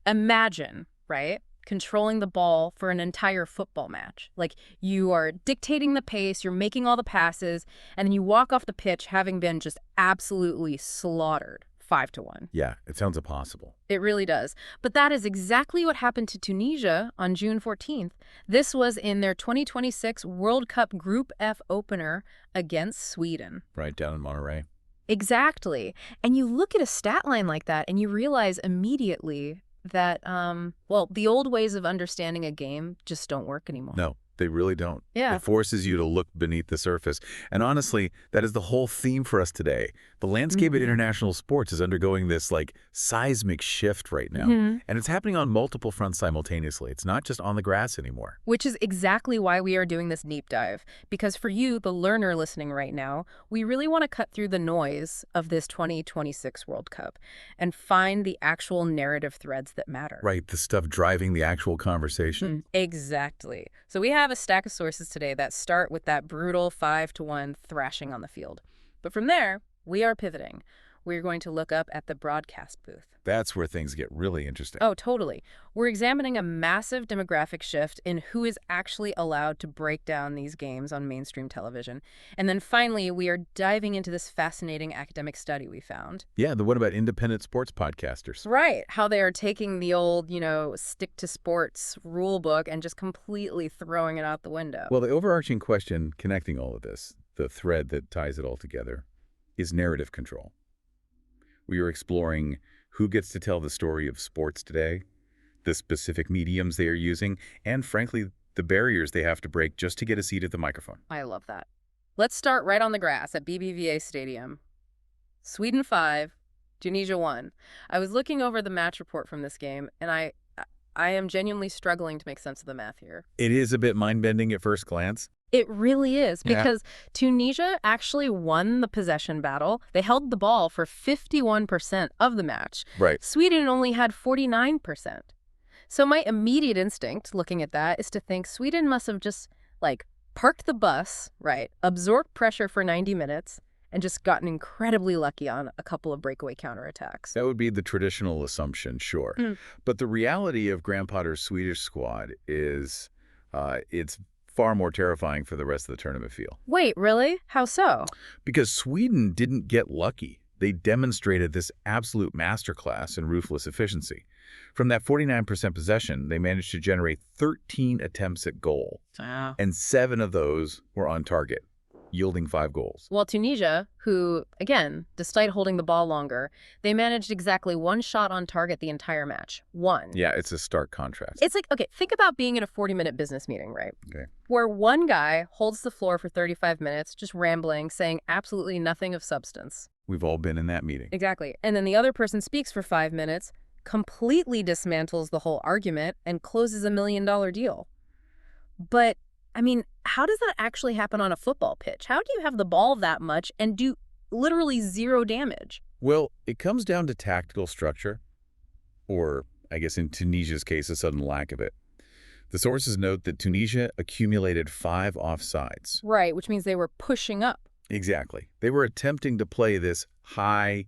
Imagine, right, controlling the ball for an entire football match. Like, you are dictating the pace, you're making all the passes, and then you walk off the pitch having been just absolutely slaughtered 5-1. Yeah, it sounds impossible. It really does. But that is exactly what happened to Tunisia on June 14th. This was in their 2026 World Cup Group F opener against Sweden. Right down in Monterey. Exactly. And you look at a stat line like that and you realize immediately that, well, the old ways of understanding a game just don't work anymore. No, they really don't. Yeah. It forces you to look beneath the surface. And honestly, that is the whole theme for us today. The landscape of international sports is undergoing this seismic shift right now. And it's happening on multiple fronts simultaneously. It's not just on the grass anymore. Which is exactly why we are doing this deep dive. Because for you, the learner listening right now, we really want to cut through the noise of this 2026 World Cup and find the actual narrative threads that matter. Right, the stuff driving the actual conversation. Exactly. So we have a stack of sources today that start with that brutal 5-1 thrashing on the field. But from there, we are pivoting. We're going to look up at the broadcast booth. That's where things get really interesting. Oh, totally. We're examining a massive demographic shift in who is actually allowed to break down these games on mainstream television. And then finally, we are diving into this fascinating academic study we found. Yeah, the one about independent sports podcasters. Right. How they are taking the old, stick to sports rule book and just completely throwing it out the window. Well, the overarching question connecting all of this, the thread that ties it all together, is narrative control. We are exploring who gets to tell the story of sports today, the specific mediums they are using, and frankly, the barriers they have to break just to get a seat at the microphone. I love that. Let's start right on the grass at BBVA Stadium. Sweden 5, Tunisia 1. I was looking over the match report from this game, and I am genuinely struggling to make sense of the math here. It is a bit mind-bending at first glance. It really is, because Tunisia actually won the possession battle. They held the ball for 51% of the match. Right. Sweden only had 49%. So my immediate instinct looking at that is to think Sweden must have just, parked the bus, right, absorbed pressure for 90 minutes, and just gotten incredibly lucky on a couple of breakaway counterattacks. That would be the traditional assumption, sure. But the reality of Graham Potter's Swedish squad is it's far more terrifying for the rest of the tournament field. Wait, really? How so? Because Sweden didn't get lucky. They demonstrated this absolute masterclass in ruthless efficiency. From that 49% possession, they managed to generate 13 attempts at goal. Wow. And 7 of those were on target, yielding 5 goals. Well, Tunisia, who, again, despite holding the ball longer, they managed exactly 1 shot on target the entire match. 1. Yeah, it's a stark contrast. It's like, okay, think about being in a 40-minute business meeting, right? Okay. Where one guy holds the floor for 35 minutes, just rambling, saying absolutely nothing of substance. We've all been in that meeting. Exactly. And then the other person speaks for 5 minutes, completely dismantles the whole argument, and closes a $1 million deal. But how does that actually happen on a football pitch? How do you have the ball that much and do literally 0 damage? Well, it comes down to tactical structure, or I guess in Tunisia's case, a sudden lack of it. The sources note that Tunisia accumulated 5 offsides. Right, which means they were pushing up. Exactly. They were attempting to play this high,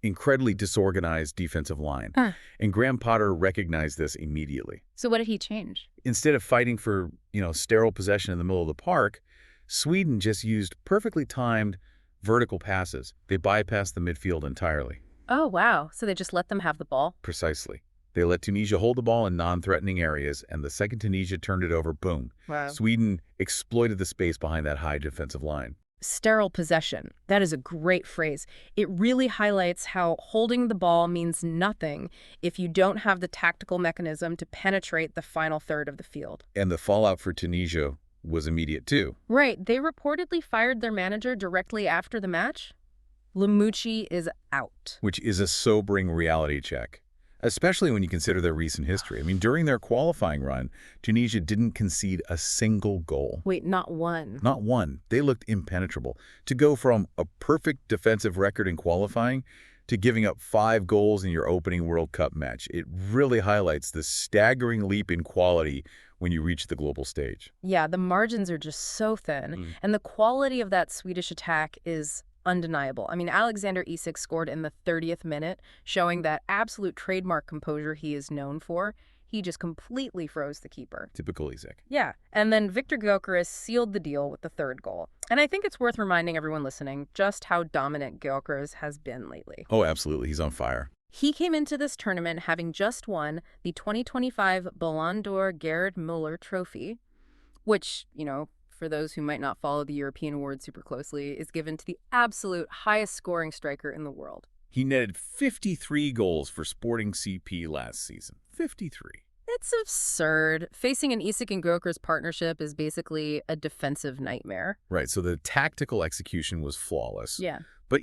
incredibly disorganized defensive line. And Graham Potter recognized this immediately. So what did he change? Instead of fighting for, sterile possession in the middle of the park, Sweden just used perfectly timed vertical passes. They bypassed the midfield entirely. Oh, wow. So they just let them have the ball? Precisely. They let Tunisia hold the ball in non-threatening areas, and the second Tunisia turned it over, boom. Wow. Sweden exploited the space behind that high defensive line. Sterile possession. That is a great phrase. It really highlights how holding the ball means nothing if you don't have the tactical mechanism to penetrate the final third of the field. And the fallout for Tunisia was immediate, too. Right. They reportedly fired their manager directly after the match. Lamouchi is out. Which is a sobering reality check, especially when you consider their recent history. During their qualifying run, Tunisia didn't concede a single goal. Wait, not one? Not one. They looked impenetrable. To go from a perfect defensive record in qualifying to giving up 5 goals in your opening World Cup match, it really highlights the staggering leap in quality when you reach the global stage. Yeah, the margins are just so thin, and the quality of that Swedish attack is undeniable. I mean, Alexander Isak scored in the 30th minute, showing that absolute trademark composure he is known for. He just completely froze the keeper. Typical Isak. Yeah, and then Viktor Gyökeres sealed the deal with the third goal. And I think it's worth reminding everyone listening just how dominant Gyökeres has been lately. Oh, absolutely. He's on fire. He came into this tournament having just won the 2025 Ballon d'Or Gerd Müller Trophy, which, for those who might not follow the European award super closely, is given to the absolute highest scoring striker in the world. He netted 53 goals for Sporting CP last season. 53. It's absurd. Facing an Isak and Gyökeres partnership is basically a defensive nightmare. Right, so the tactical execution was flawless. Yeah. But,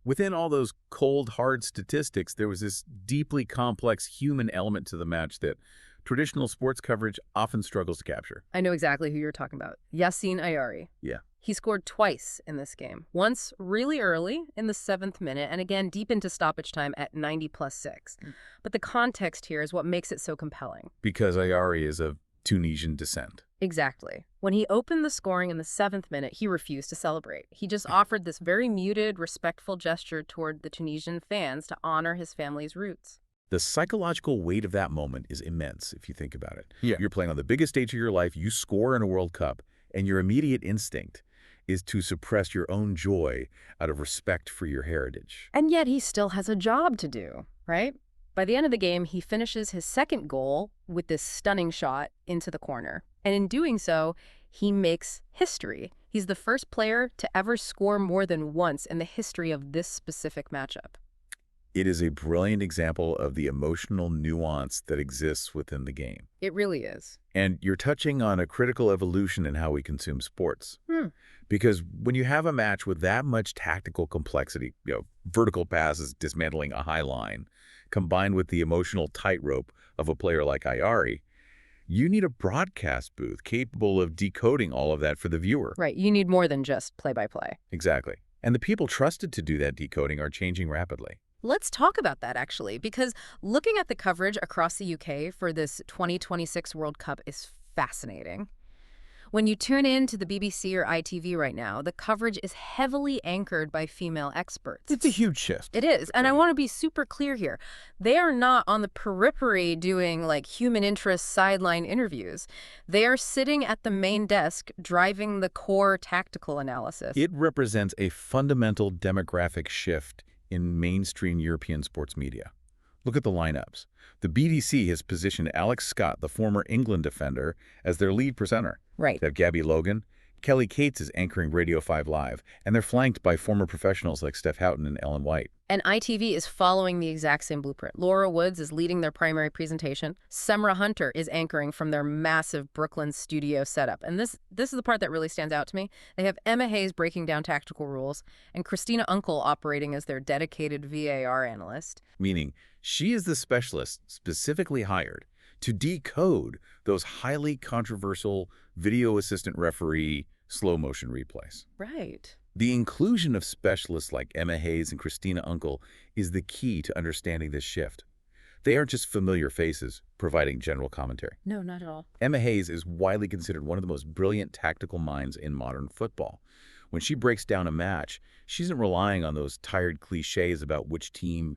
within all those cold, hard statistics, there was this deeply complex human element to the match that traditional sports coverage often struggles to capture. I know exactly who you're talking about. Yassine Ayari. Yeah. He scored twice in this game. Once really early in the 7th minute, and again deep into stoppage time at 90+6. But the context here is what makes it so compelling. Because Ayari is of Tunisian descent. Exactly. When he opened the scoring in the 7th minute, he refused to celebrate. He just offered this very muted, respectful gesture toward the Tunisian fans to honor his family's roots. The psychological weight of that moment is immense, if you think about it. Yeah. You're playing on the biggest stage of your life, you score in a World Cup, and your immediate instinct is to suppress your own joy out of respect for your heritage. And yet he still has a job to do, right? By the end of the game, he finishes his second goal with this stunning shot into the corner. And in doing so, he makes history. He's the first player to ever score more than once in the history of this specific matchup. It is a brilliant example of the emotional nuance that exists within the game. It really is. And you're touching on a critical evolution in how we consume sports. Because when you have a match with that much tactical complexity, vertical passes dismantling a high line, combined with the emotional tightrope of a player like Ayari, you need a broadcast booth capable of decoding all of that for the viewer. Right. You need more than just play-by-play. Exactly. And the people trusted to do that decoding are changing rapidly. Let's talk about that, actually, because looking at the coverage across the UK for this 2026 World Cup is fascinating. When you tune in to the BBC or ITV right now, the coverage is heavily anchored by female experts. It's a huge shift. It is, and I want to be super clear here. They are not on the periphery doing, human interest sideline interviews. They are sitting at the main desk driving the core tactical analysis. It represents a fundamental demographic shift in mainstream European sports media. Look at the lineups. The BBC has positioned Alex Scott, the former England defender, as their lead presenter. Right. They have Gabby Logan. Kelly Cates is anchoring Radio 5 Live, and they're flanked by former professionals like Steph Houghton and Ellen White. And ITV is following the exact same blueprint. Laura Woods is leading their primary presentation. Semra Hunter is anchoring from their massive Brooklyn studio setup. And this is the part that really stands out to me. They have Emma Hayes breaking down tactical rules and Christina Unkel operating as their dedicated VAR analyst. Meaning, she is the specialist specifically hired to decode those highly controversial video assistant referee slow-motion replays. Right. The inclusion of specialists like Emma Hayes and Christina Unkel is the key to understanding this shift. They aren't just familiar faces providing general commentary. No, not at all. Emma Hayes is widely considered one of the most brilliant tactical minds in modern football. When she breaks down a match, she isn't relying on those tired cliches about which team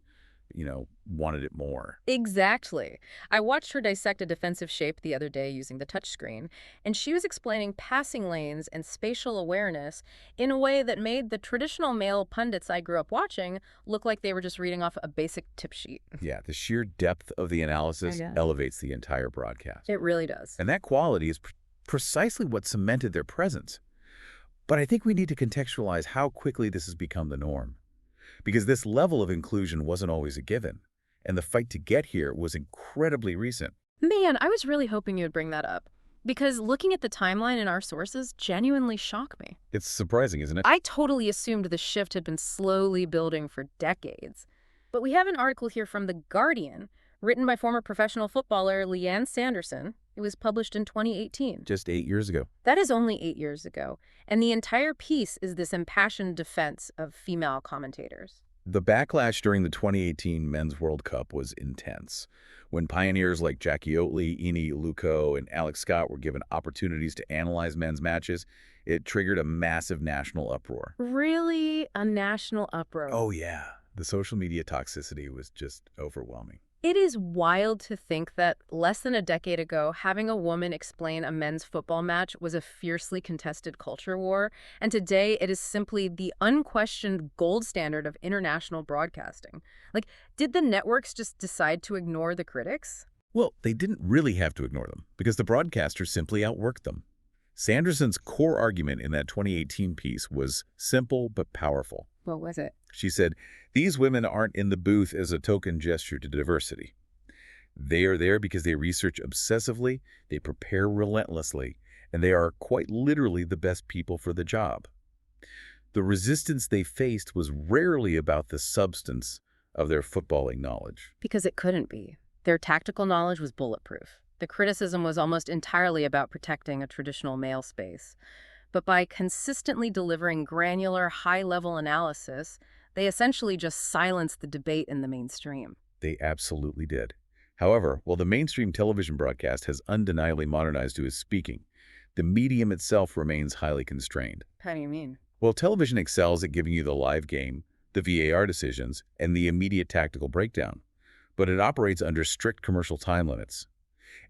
wanted it more. Exactly. I watched her dissect a defensive shape the other day using the touchscreen, and she was explaining passing lanes and spatial awareness in a way that made the traditional male pundits I grew up watching look like they were just reading off a basic tip sheet. Yeah, the sheer depth of the analysis Yeah. elevates the entire broadcast. It really does. And that quality is precisely what cemented their presence. But I think we need to contextualize how quickly this has become the norm. Because this level of inclusion wasn't always a given, and the fight to get here was incredibly recent. Man, I was really hoping you would bring that up, because looking at the timeline in our sources genuinely shocked me. It's surprising, isn't it? I totally assumed the shift had been slowly building for decades. But we have an article here from The Guardian, written by former professional footballer Leanne Sanderson. It was published in 2018. Just 8 years ago. That is only 8 years ago. And the entire piece is this impassioned defense of female commentators. The backlash during the 2018 Men's World Cup was intense. When pioneers like Jackie Oatley, Ine Luco, and Alex Scott were given opportunities to analyze men's matches, It triggered a massive national uproar. Really? A national uproar? Oh, yeah. The social media toxicity was just overwhelming. It is wild to think that less than a decade ago, having a woman explain a men's football match was a fiercely contested culture war, and today it is simply the unquestioned gold standard of international broadcasting. Like, did the networks just decide to ignore the critics? Well, they didn't really have to ignore them because the broadcasters simply outworked them. Sanderson's core argument in that 2018 piece was simple but powerful. What was it? She said, these women aren't in the booth as a token gesture to diversity. They are there because they research obsessively, they prepare relentlessly, and they are quite literally the best people for the job. The resistance they faced was rarely about the substance of their footballing knowledge. Because it couldn't be. Their tactical knowledge was bulletproof. The criticism was almost entirely about protecting a traditional male space. But by consistently delivering granular, high-level analysis, they essentially just silenced the debate in the mainstream. They absolutely did. However, while the mainstream television broadcast has undeniably modernized to his speaking, the medium itself remains highly constrained. How do you mean? Well, television excels at giving you the live game, the VAR decisions, and the immediate tactical breakdown. But it operates under strict commercial time limits.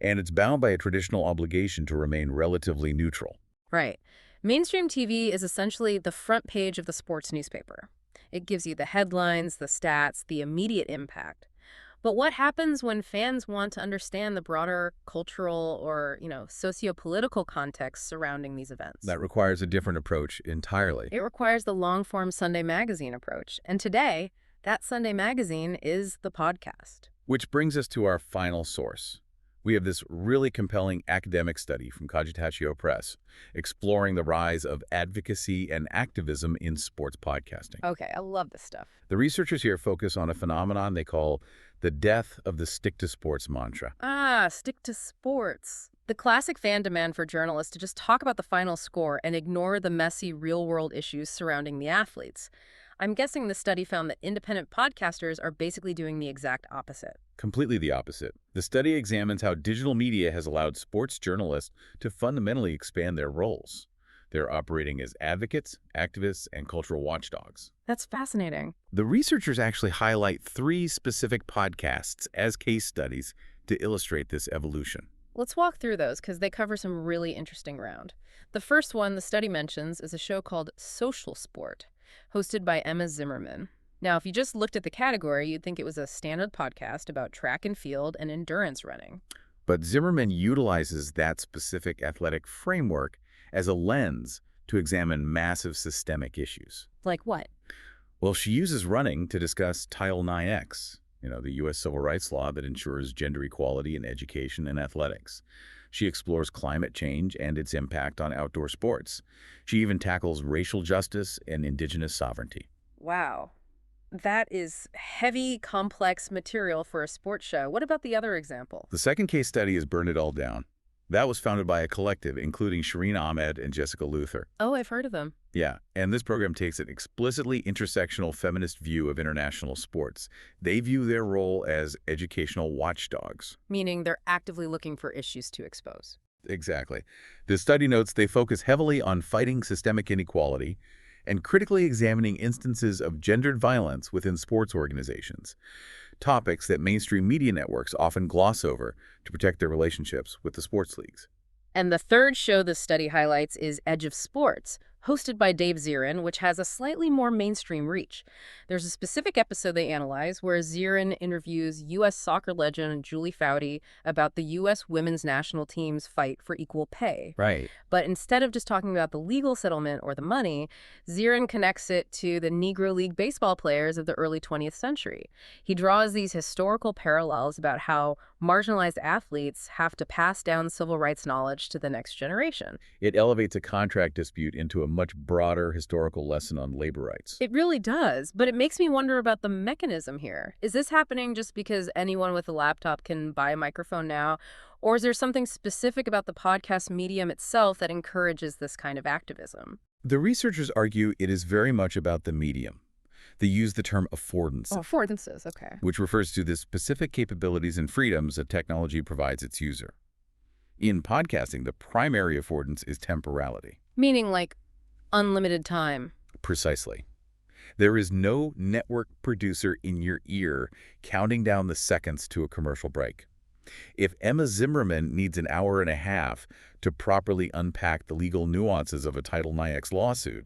And it's bound by a traditional obligation to remain relatively neutral. Right. Mainstream TV is essentially the front page of the sports newspaper. It gives you the headlines, the stats, the immediate impact. But what happens when fans want to understand the broader cultural or, socio-political context surrounding these events? That requires a different approach entirely. It requires the long-form Sunday magazine approach. And today, that Sunday magazine is the podcast. Which brings us to our final source. We have this really compelling academic study from Cogitatio Press exploring the rise of advocacy and activism in sports podcasting. Okay, I love this stuff. The researchers here focus on a phenomenon they call the death of the stick-to-sports mantra. Ah, stick to sports. The classic fan demand for journalists to just talk about the final score and ignore the messy real-world issues surrounding the athletes. I'm guessing the study found that independent podcasters are basically doing the exact opposite. Completely the opposite. The study examines how digital media has allowed sports journalists to fundamentally expand their roles. They're operating as advocates, activists, and cultural watchdogs. That's fascinating. The researchers actually highlight 3 specific podcasts as case studies to illustrate this evolution. Let's walk through those because they cover some really interesting ground. The first one the study mentions is a show called Social Sport, hosted by Emma Zimmerman. Now, if you just looked at the category, you'd think it was a standard podcast about track and field and endurance running. But Zimmerman utilizes that specific athletic framework as a lens to examine massive systemic issues. Like what? Well, she uses running to discuss Title IX, the U.S. civil rights law that ensures gender equality in education and athletics. She explores climate change and its impact on outdoor sports. She even tackles racial justice and indigenous sovereignty. Wow. That is heavy, complex material for a sports show. What about the other example? The second case study is Burn It All Down. That was founded by a collective, including Shireen Ahmed and Jessica Luther. Oh, I've heard of them. Yeah, and this program takes an explicitly intersectional feminist view of international sports. They view their role as educational watchdogs. Meaning they're actively looking for issues to expose. Exactly. The study notes they focus heavily on fighting systemic inequality and critically examining instances of gendered violence within sports organizations, topics that mainstream media networks often gloss over to protect their relationships with the sports leagues. And the third show the study highlights is Edge of Sports, hosted by Dave Zirin, which has a slightly more mainstream reach. There's a specific episode they analyze where Zirin interviews U.S. soccer legend Julie Foudy about the U.S. women's national team's fight for equal pay. Right. But instead of just talking about the legal settlement or the money, Zirin connects it to the Negro League baseball players of the early 20th century. He draws these historical parallels about how marginalized athletes have to pass down civil rights knowledge to the next generation. It elevates a contract dispute into a much broader historical lesson on labor rights. It really does, but it makes me wonder about the mechanism here. Is this happening just because anyone with a laptop can buy a microphone now? Or is there something specific about the podcast medium itself that encourages this kind of activism? The researchers argue it is very much about the medium. They use the term affordance. Oh, affordances, okay. Which refers to the specific capabilities and freedoms that technology provides its user. In podcasting, the primary affordance is temporality. Meaning like unlimited time. Precisely. There is no network producer in your ear counting down the seconds to a commercial break. If Emma Zimmerman needs an hour and a half to properly unpack the legal nuances of a Title IX lawsuit,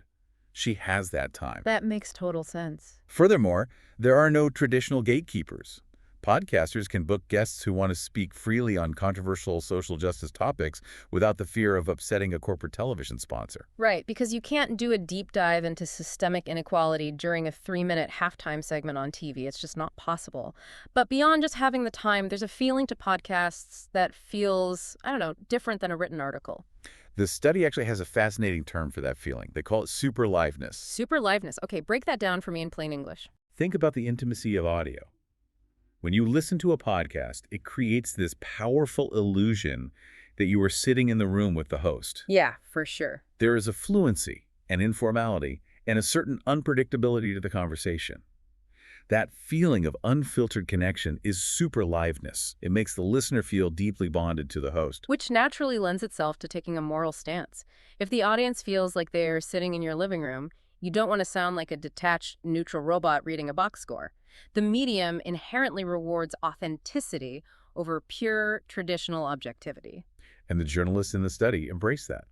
she has that time. That makes total sense. Furthermore, there are no traditional gatekeepers. Podcasters can book guests who want to speak freely on controversial social justice topics without the fear of upsetting a corporate television sponsor. Right, because you can't do a deep dive into systemic inequality during a 3-minute halftime segment on TV. It's just not possible. But beyond just having the time, there's a feeling to podcasts that feels, I don't know, different than a written article. The study actually has a fascinating term for that feeling. They call it super liveness. Super liveness. Okay, break that down for me in plain English. Think about the intimacy of audio. When you listen to a podcast, it creates this powerful illusion that you are sitting in the room with the host. Yeah, for sure. There is a fluency, an informality, and a certain unpredictability to the conversation. That feeling of unfiltered connection is super liveness. It makes the listener feel deeply bonded to the host. Which naturally lends itself to taking a moral stance. If the audience feels like they're sitting in your living room, you don't want to sound like a detached, neutral robot reading a box score. The medium inherently rewards authenticity over pure, traditional objectivity. And the journalists in the study embrace that.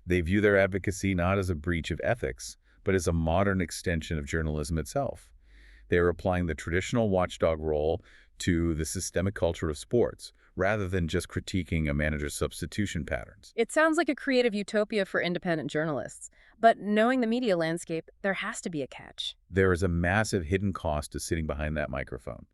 They view their advocacy not as a breach of ethics, but as a modern extension of journalism itself. They are applying the traditional watchdog role to the systemic culture of sports, rather than just critiquing a manager's substitution patterns. It sounds like a creative utopia for independent journalists, but knowing the media landscape, there has to be a catch. There is a massive hidden cost to sitting behind that microphone,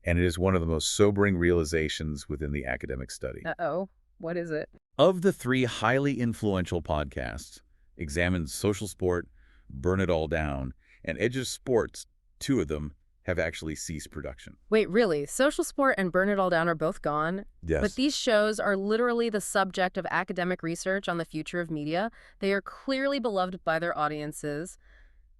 and it is one of the most sobering realizations within the academic study. Uh-oh, what is it? Of the 3 highly influential podcasts, Examine Social Sport, Burn It All Down, and Edge of Sports, 2 of them have actually ceased production. Wait, really? Social Sport and Burn It All Down are both gone? Yes. But these shows are literally the subject of academic research on the future of media. They are clearly beloved by their audiences,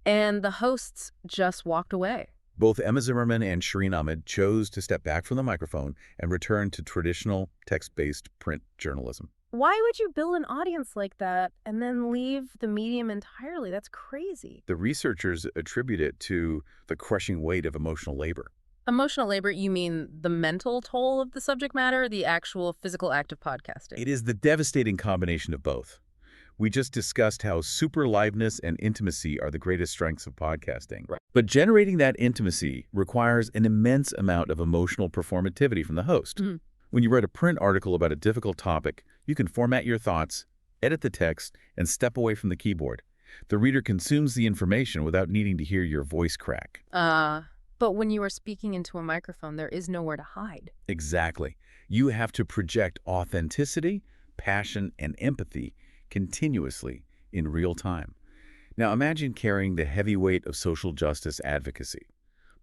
and the hosts just walked away. Both Emma Zimmerman and Shireen Ahmed chose to step back from the microphone and return to traditional text-based print journalism. Why would you build an audience like that and then leave the medium entirely? That's crazy. The researchers attribute it to the crushing weight of emotional labor. Emotional labor, you mean the mental toll of the subject matter, or the actual physical act of podcasting? It is the devastating combination of both. We just discussed how super liveness and intimacy are the greatest strengths of podcasting. Right. But generating that intimacy requires an immense amount of emotional performativity from the host. Mm-hmm. When you write a print article about a difficult topic, you can format your thoughts, edit the text, and step away from the keyboard. The reader consumes the information without needing to hear your voice crack. But when you are speaking into a microphone, there is nowhere to hide. Exactly. You have to project authenticity, passion, and empathy continuously in real time. Now imagine carrying the heavy weight of social justice advocacy,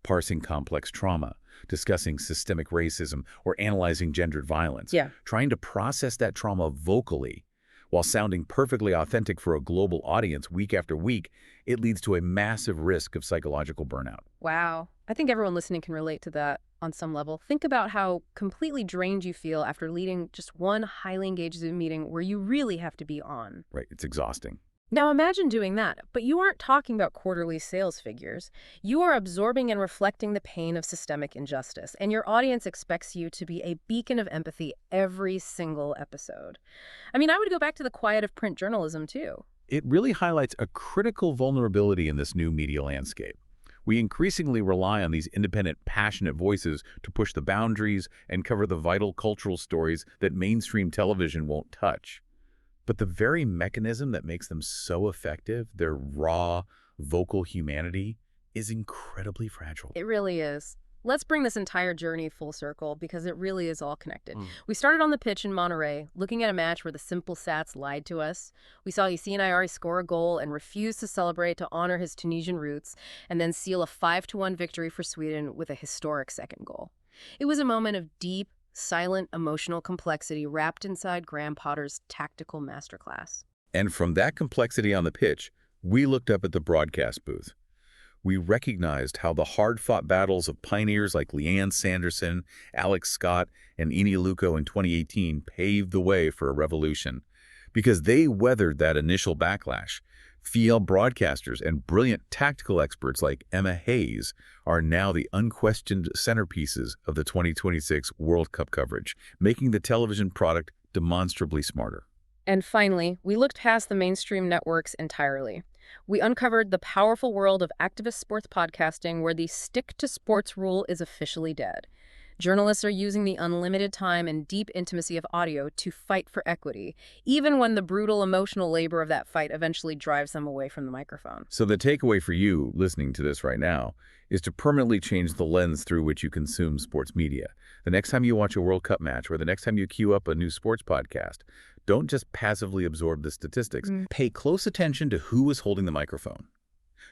parsing complex trauma, discussing systemic racism, or analyzing gendered violence. Yeah. Trying to process that trauma vocally while sounding perfectly authentic for a global audience week after week, it leads to a massive risk of psychological burnout. Wow. I think everyone listening can relate to that on some level. Think about how completely drained you feel after leading just one highly engaged Zoom meeting where you really have to be on. Right, it's exhausting. Now imagine doing that, but you aren't talking about quarterly sales figures. You are absorbing and reflecting the pain of systemic injustice, and your audience expects you to be a beacon of empathy every single episode. I mean, I would go back to the quiet of print journalism, too. It really highlights a critical vulnerability in this new media landscape. We increasingly rely on these independent, passionate voices to push the boundaries and cover the vital cultural stories that mainstream television won't touch. But the very mechanism that makes them so effective, their raw, vocal humanity, is incredibly fragile. It really is. Let's bring this entire journey full circle because it really is all connected. We started on the pitch in Monterey, looking at a match where the simple Sats lied to us. We saw Yassine Ayari score a goal and refuse to celebrate to honor his Tunisian roots, and then seal a 5-1 victory for Sweden with a historic second goal. It was a moment of deep, silent, emotional complexity wrapped inside Graham Potter's tactical masterclass. And from that complexity on the pitch, we looked up at the broadcast booth. We recognized how the hard-fought battles of pioneers like Leanne Sanderson, Alex Scott, and Eni Luco in 2018 paved the way for a revolution. because they weathered that initial backlash. Field broadcasters and brilliant tactical experts like Emma Hayes are now the unquestioned centerpieces of the 2026 World Cup coverage, making the television product demonstrably smarter. And finally, we looked past the mainstream networks entirely. We uncovered the powerful world of activist sports podcasting where the stick-to-sports rule is officially dead. Journalists are using the unlimited time and deep intimacy of audio to fight for equity, even when the brutal emotional labor of that fight eventually drives them away from the microphone. So the takeaway for you listening to this right now is to permanently change the lens through which you consume sports media. The next time you watch a World Cup match or the next time you queue up a new sports podcast, don't just passively absorb the statistics. Pay close attention to who is holding the microphone.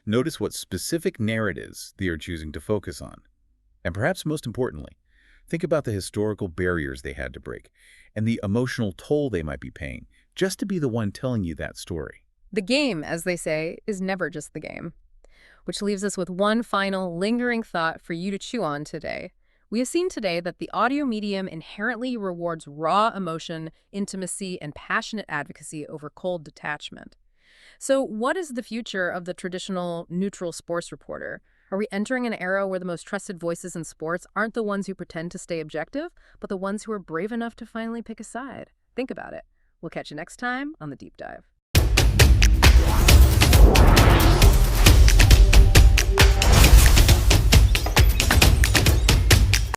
Notice what specific narratives they are choosing to focus on. And perhaps most importantly, think about the historical barriers they had to break and the emotional toll they might be paying just to be the one telling you that story. The game, as they say, is never just the game. Which leaves us with one final, lingering thought for you to chew on today. We have seen today that the audio medium inherently rewards raw emotion, intimacy, and passionate advocacy over cold detachment. So what is the future of the traditional neutral sports reporter? Are we entering an era where the most trusted voices in sports aren't the ones who pretend to stay objective, but the ones who are brave enough to finally pick a side? Think about it. We'll catch you next time on The Deep Dive.